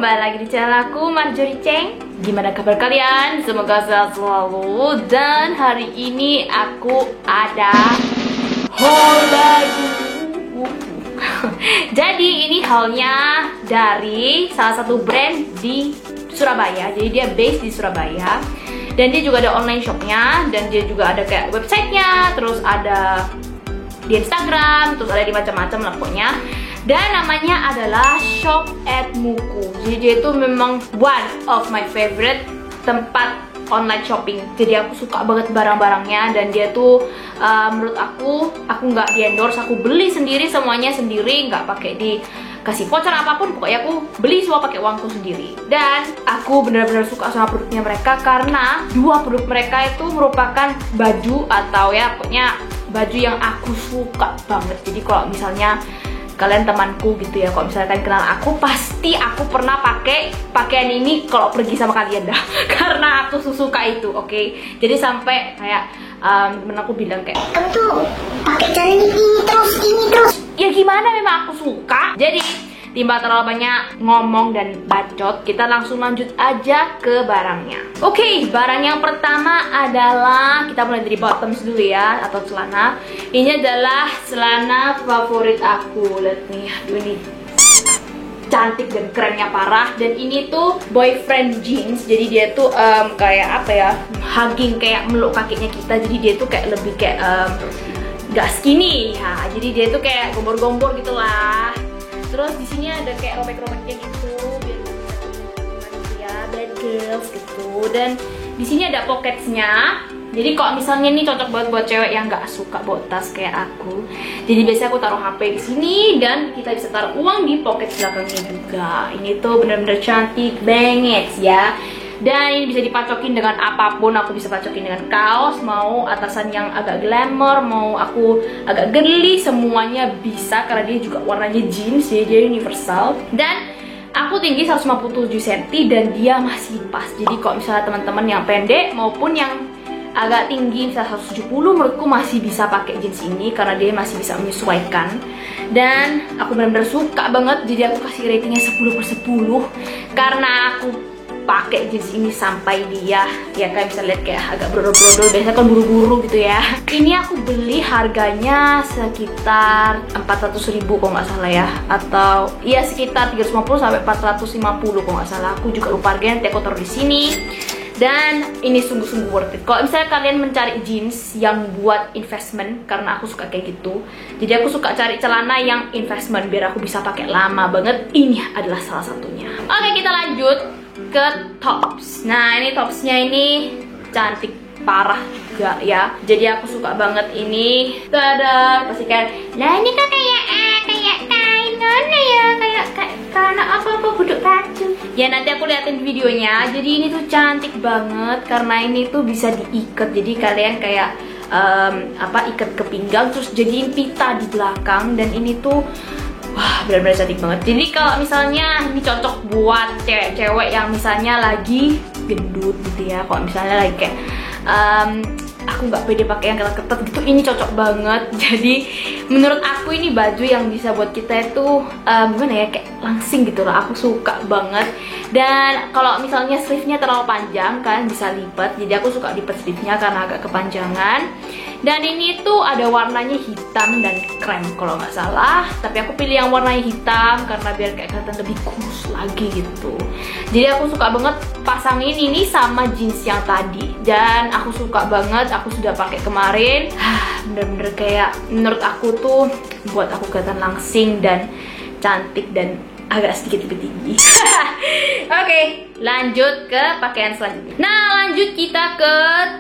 kembali lagi di channel aku, Marjorie Cheng. Gimana kabar kalian? Semoga sehat selalu. Dan hari ini aku ada haul lagi. Jadi ini haulnya dari salah satu brand di Surabaya. Jadi dia base di Surabaya. Dan dia juga ada online shopnya. Dan dia juga ada kayak websitenya. Terus ada di Instagram. Terus ada di macam-macam lah pokoknya. Dan namanya adalah Shop at Muku. Jadi dia itu memang one of my favorite tempat online shopping. Jadi aku suka banget barang-barangnya. Dan dia tuh menurut aku nggak di endorse, aku beli sendiri semuanya sendiri, nggak pakai dikasih voucher apapun. Pokoknya aku beli semua pakai uangku sendiri. Dan aku benar-benar suka sama produknya mereka karena dua produk mereka itu merupakan baju atau ya pokoknya baju yang aku suka banget. Jadi kalau misalnya kalian temanku gitu ya, kalau misalnya kalian kenal aku, pasti aku pernah pakai pakaian ini kalau pergi sama kalian dah. Karena aku suka itu, oke? Jadi sampai kayak temen aku bilang kayak, kamu tuh pakai cara ini terus. Ya gimana, memang aku suka. Jadi timbang terlalu banyak ngomong dan bacot, kita langsung lanjut aja ke barangnya. Oke, barang yang pertama adalah, kita mulai dari bottoms dulu ya, atau celana. Ini adalah celana favorit aku. Lihat nih, aduh ini cantik dan kerennya parah. Dan ini tuh boyfriend jeans. Jadi dia tuh kayak apa ya, hugging, kayak meluk kakinya kita. Jadi dia tuh kayak lebih kayak gak skinny ya. Jadi dia tuh kayak gombor-gombor gitu lah. Terus di sini ada kayak robek-robeknya gitu, biar ya bad girls gitu. Dan di sini ada pocketsnya. Jadi kalau misalnya ini cocok banget buat cewek yang nggak suka bawa tas kayak aku. Jadi biasanya aku taruh HP di sini dan kita bisa taruh uang di pocket belakangnya juga. Ini tuh bener-bener cantik banget ya. Dan ini bisa dipacokin dengan apapun. Aku bisa pacokin dengan kaos, mau atasan yang agak glamour, mau aku agak girly, semuanya bisa karena dia juga warnanya jeans, jadi dia universal. Dan aku tinggi 157 cm dan dia masih pas. Jadi kalau misalnya teman-teman yang pendek maupun yang agak tinggi misalnya 170, menurutku masih bisa pakai jeans ini karena dia masih bisa menyesuaikan. Dan aku benar-benar suka banget, jadi aku kasih ratingnya 10/10 karena aku pakai jeans ini sampai dia ya kayak bisa lihat kayak agak brodol-brodol, biasanya kan buru-buru gitu ya. Ini aku beli harganya sekitar 400.000 kalau nggak salah ya, atau iya sekitar 350 sampai 450 kalau nggak salah. Aku juga lupa harganya, nanti aku taruh di sini. Dan ini sungguh-sungguh worth it. Kalau misalnya kalian mencari jeans yang buat investment, karena aku suka kayak gitu. Jadi aku suka cari celana yang investment biar aku bisa pakai lama banget. Ini adalah salah satunya. Oke, kita lanjut ke tops. Nah, ini topsnya ini cantik parah juga ya. Jadi aku suka banget ini. Tada, pasti kan. Nah, ini kan kayak kain mana ya? Kayak karena apa buduk baju. Ya nanti aku liatin videonya. Jadi ini tuh cantik banget karena ini tuh bisa diikat. Jadi kalian kayak ikat ke pinggang terus jadiin pita di belakang. Dan ini tuh wah, benar-benar cantik banget. Jadi kalau misalnya ini cocok buat cewek-cewek yang misalnya lagi gendut gitu ya. Kalau misalnya lagi kayak aku nggak pede pakai yang ketat gitu, ini cocok banget. Jadi menurut aku ini baju yang bisa buat kita itu gimana ya, kayak langsing gitu loh. Aku suka banget. Dan kalau misalnya sleeve-nya terlalu panjang kan bisa lipat. Jadi aku suka lipat sleeve-nya karena agak kepanjangan. Dan ini tuh ada warnanya hitam dan krem kalau nggak salah. Tapi aku pilih yang warnanya hitam karena biar kayak kelihatan lebih kurus lagi gitu. Jadi aku suka banget pasangin ini sama jeans yang tadi. Dan aku suka banget, aku sudah pakai kemarin. Bener-bener kayak menurut aku tuh buat aku kelihatan langsing dan cantik dan agak sedikit lebih tinggi. Oke, lanjut ke pakaian selanjutnya. Nah, lanjut kita ke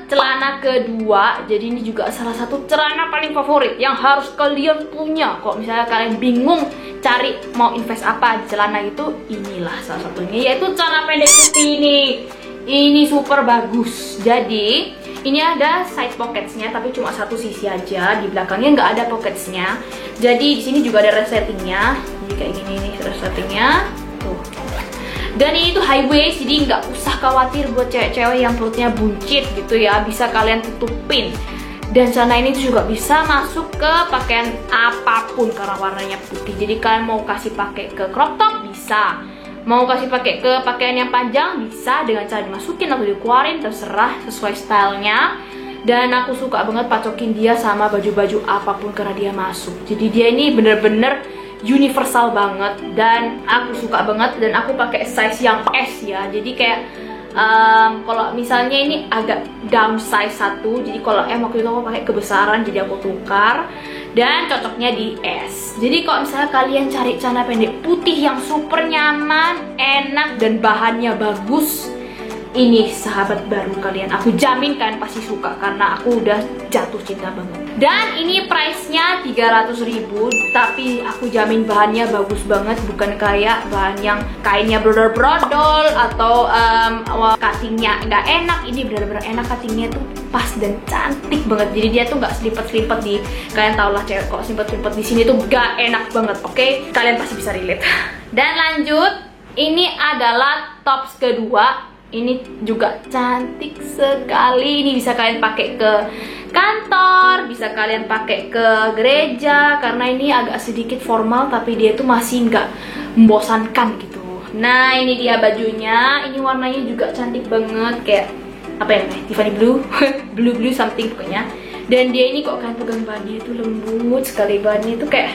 celana kedua. Jadi ini juga salah satu celana paling favorit yang harus kalian punya. Kalau misalnya kalian bingung cari mau invest apa di celana itu, inilah salah satunya, yaitu celana pendek putih ini. Ini super bagus. Jadi ini ada side pocketsnya, tapi cuma satu sisi aja. Di belakangnya nggak ada pocketsnya. Jadi di sini juga ada resletingnya. Jadi kayak gini nih resletingnya. Tuh. Dan ini tuh high waist, jadi nggak usah khawatir buat cewek-cewek yang perutnya buncit gitu ya. Bisa kalian tutupin. Dan celana ini tuh juga bisa masuk ke pakaian apapun karena warnanya putih. Jadi kalian mau kasih pakai ke crop top bisa. Mau kasih pakai ke pakaian yang panjang bisa dengan cara dimasukin atau dikeluarin, terserah sesuai stylenya. Dan aku suka banget pacokin dia sama baju-baju apapun karena dia masuk. Jadi dia ini bener-bener universal banget dan aku suka banget. Dan aku pakai size yang S ya. Jadi kayak kalau misalnya ini agak downsize satu, jadi kalau M waktu itu aku pakai kebesaran, jadi aku tukar. Dan cocoknya di S. Jadi kalau misalnya kalian cari celana pendek putih yang super nyaman, enak, dan bahannya bagus, ini sahabat baru kalian. Aku jamin kalian pasti suka karena aku udah jatuh cinta banget. Dan ini price-nya 300.000, tapi aku jamin bahannya bagus banget, bukan kayak bahan yang kainnya brodol-brodol atau cuttingnya nggak enak. Ini benar-benar enak, cuttingnya tuh pas dan cantik banget. Jadi dia tuh nggak selipet-selipet di, kalian tau lah cewek kok selipet-selipet di sini tuh nggak enak banget. Oke, kalian pasti bisa relate. Dan lanjut, ini adalah tops kedua. Ini juga cantik sekali. Ini bisa kalian pakai ke kantor, bisa kalian pakai ke gereja, karena ini agak sedikit formal tapi dia tuh masih nggak membosankan gitu. Nah ini dia bajunya. Ini warnanya juga cantik banget, kayak apa ya namanya, Tiffany blue blue something pokoknya. Dan dia ini kok kalian pegang bahannya itu lembut sekali. Bahannya itu kayak,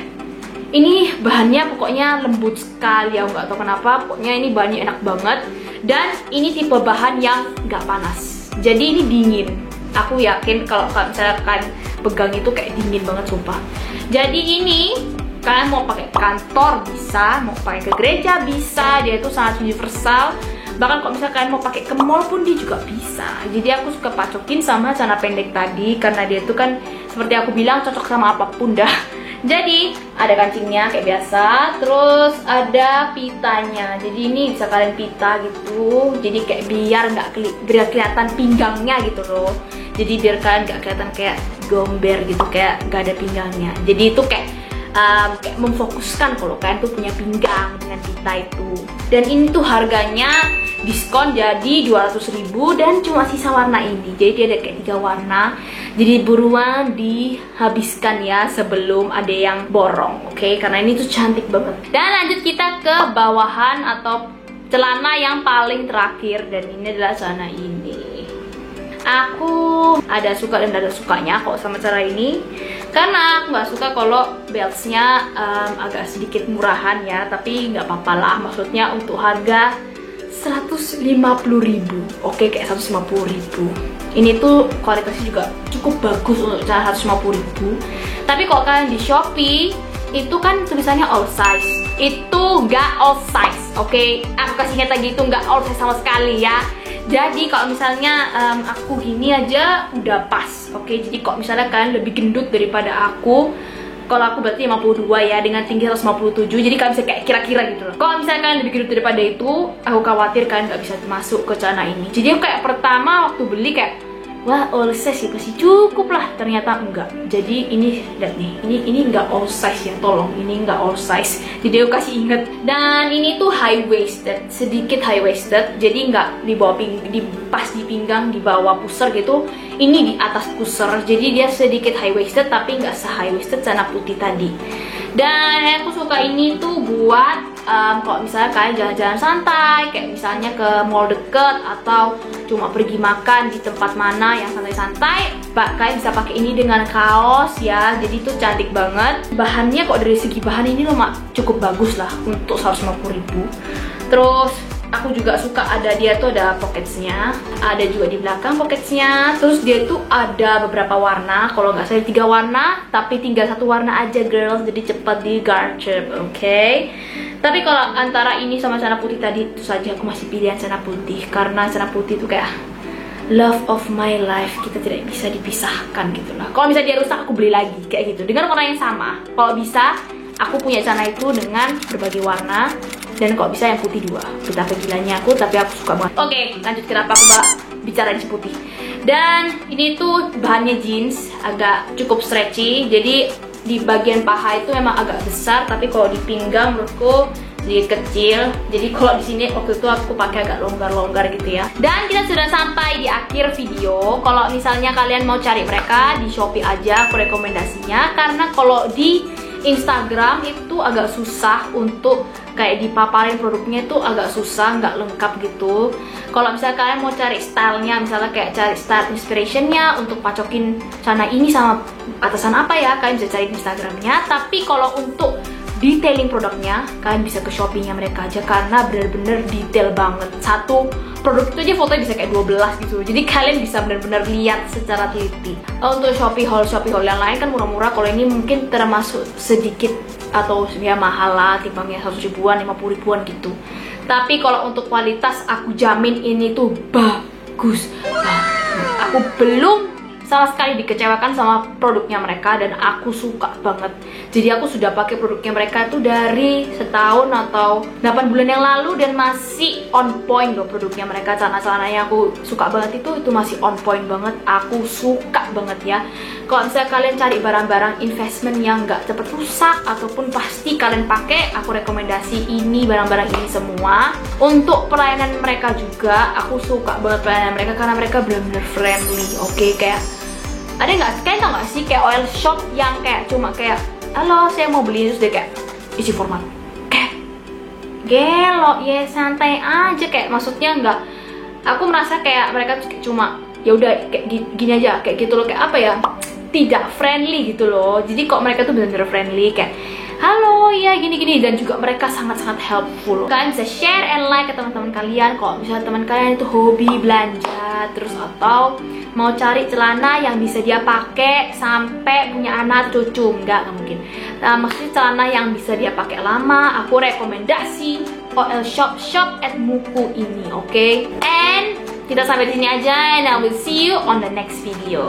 ini bahannya pokoknya lembut sekali ya, nggak tahu kenapa. Pokoknya ini bahannya enak banget. Dan ini tipe bahan yang nggak panas, jadi ini dingin. Aku yakin kalau misalnya kalian pegang itu kayak dingin banget sumpah. Jadi ini kalian mau pakai kantor bisa, mau pakai ke gereja bisa. Dia itu sangat universal. Bahkan kalau misalnya kalian mau pakai ke mall pun dia juga bisa. Jadi aku suka pacokin sama celana pendek tadi karena dia itu kan seperti aku bilang cocok sama apapun dah. Jadi ada kancingnya kayak biasa, terus ada pitanya. Jadi ini bisa kalian pita gitu. Jadi kayak biar nggak kelihatan pinggangnya gitu loh. Jadi biar kalian nggak kelihatan kayak gomber gitu, kayak nggak ada pinggangnya. Jadi itu kayak memfokuskan kalau kalian tuh punya pinggang dengan pita itu. Dan ini tuh harganya diskon jadi 200.000 dan cuma sisa warna ini. Jadi dia ada kayak 3 warna. Jadi buruan dihabiskan ya sebelum ada yang borong, oke? Karena ini tuh cantik banget. Dan lanjut kita ke bawahan atau celana yang paling terakhir, dan ini adalah celana ini. Aku ada suka dan ada sukanya kok sama cara ini, karena aku nggak suka kalau beltsnya agak sedikit murahan ya, tapi nggak apa-apa lah. Maksudnya untuk harga 150.000, oke, kayak 150.000. Ini tuh kualitasnya juga cukup bagus untuk cara 150.000. Tapi kalau kalian di Shopee itu kan tulisannya all size. Itu nggak all size, oke? Aku kasih ingat lagi, itu nggak all size sama sekali ya. Jadi kalau misalnya aku gini aja udah pas, oke? Jadi kalau misalnya kalian lebih gendut daripada aku, kalau aku berarti 52 ya, dengan tinggi 157. Jadi kalian bisa kayak kira-kira gitu loh. Kalau misalnya kalian lebih gendut daripada itu, aku khawatir kalian nggak bisa masuk ke celana ini. Jadi aku kayak pertama waktu beli kayak, wah all size sih pasti cukup lah. Ternyata enggak. Jadi ini, lihat nih, ini enggak all size ya, tolong. Ini enggak all size. Jadi aku kasih inget. Dan ini tuh high waisted, sedikit high waisted. Jadi enggak di bawah pas di pinggang, di bawah pusar gitu. Ini di atas pusar. Jadi dia sedikit high waisted tapi enggak se high waisted celana putih tadi. Dan aku suka ini tuh buat kalau misalnya kalian jalan-jalan santai, kayak misalnya ke mall deket atau cuma pergi makan di tempat mana yang santai-santai, kalian bisa pakai ini dengan kaos ya. Jadi itu cantik banget. Bahannya kok dari segi bahan ini loh cukup bagus lah untuk 150.000. Terus aku juga suka dia tuh ada pocketsnya, ada juga di belakang pocketsnya. Terus dia tuh ada beberapa warna, kalau nggak salah 3 warna, tapi tinggal 1 warna aja girls, jadi cepat di garchep, oke? Tapi kalau antara ini sama celana putih tadi, itu saja aku masih pilihan celana putih, karena celana putih itu kayak love of my life, kita tidak bisa dipisahkan gitu lah. Kalau misalnya dia rusak, aku beli lagi kayak gitu dengan warna yang sama. Kalau bisa, aku punya celana itu dengan berbagai warna. Dan kok bisa yang putih 2. Betapa gilanya aku, tapi aku suka banget. Oke, lanjut kenapa aku bicara di putih. Dan ini tuh bahannya jeans, agak cukup stretchy. Jadi di bagian paha itu memang agak besar, tapi kalau di pinggang menurutku sedikit kecil. Jadi kalau di sini waktu itu aku pakai agak longgar-longgar gitu ya. Dan kita sudah sampai di akhir video. Kalau misalnya kalian mau cari mereka di Shopee aja, aku rekomendasinya. Karena kalau di Instagram itu agak susah untuk kayak dipaparin produknya itu agak susah, nggak lengkap gitu. Kalau misalnya kalian mau cari stylenya, misalnya kayak cari style inspirationnya untuk pacokin celana ini sama atasan apa ya, kalian bisa cari di Instagramnya. Tapi kalau untuk detailing produknya, kalian bisa ke Shopee-nya mereka aja karena bener-bener detail banget. Satu produk itu aja fotonya bisa kayak 12 gitu. Jadi kalian bisa bener-bener lihat secara teliti. Untuk Shopee haul yang lain kan murah-murah. Kalau ini mungkin termasuk sedikit atau ya mahal lah, timbangnya 100 ribuan, 50 ribuan gitu. Tapi kalau untuk kualitas aku jamin ini tuh bagus banget. Aku belum sama sekali dikecewakan sama produknya mereka dan aku suka banget. Jadi aku sudah pakai produknya mereka itu dari setahun atau 8 bulan yang lalu dan masih on point loh produknya mereka. Celana-celananya aku suka banget itu masih on point banget. Aku suka banget ya. Kalau misalnya kalian cari barang-barang investment yang nggak cepet rusak ataupun pasti kalian pakai, aku rekomendasi ini, barang-barang ini semua. Untuk pelayanan mereka juga, aku suka banget pelayanan mereka karena mereka benar-benar friendly. Oke, kayak ada nggak, kalian tau nggak sih kayak oil shop yang kayak cuma kayak halo saya mau beli, terus dia kayak isi format kayak gelo ya, santai aja, kayak maksudnya nggak, aku merasa kayak mereka tuh cuma ya udah kayak gini aja, kayak gitu loh, kayak apa ya, tidak friendly gitu loh. Jadi kok mereka tuh bener-bener friendly, kayak halo ya gini-gini, dan juga mereka sangat-sangat helpful. Kalian bisa share and like ke teman-teman kalian kalau misalnya teman kalian itu hobi belanja terus atau mau cari celana yang bisa dia pakai sampai punya anak cucu, nggak mungkin. Nah, maksudnya celana yang bisa dia pakai lama, aku rekomendasi OL Shop at Muku ini, oke? And kita sampai di sini aja, and I will see you on the next video.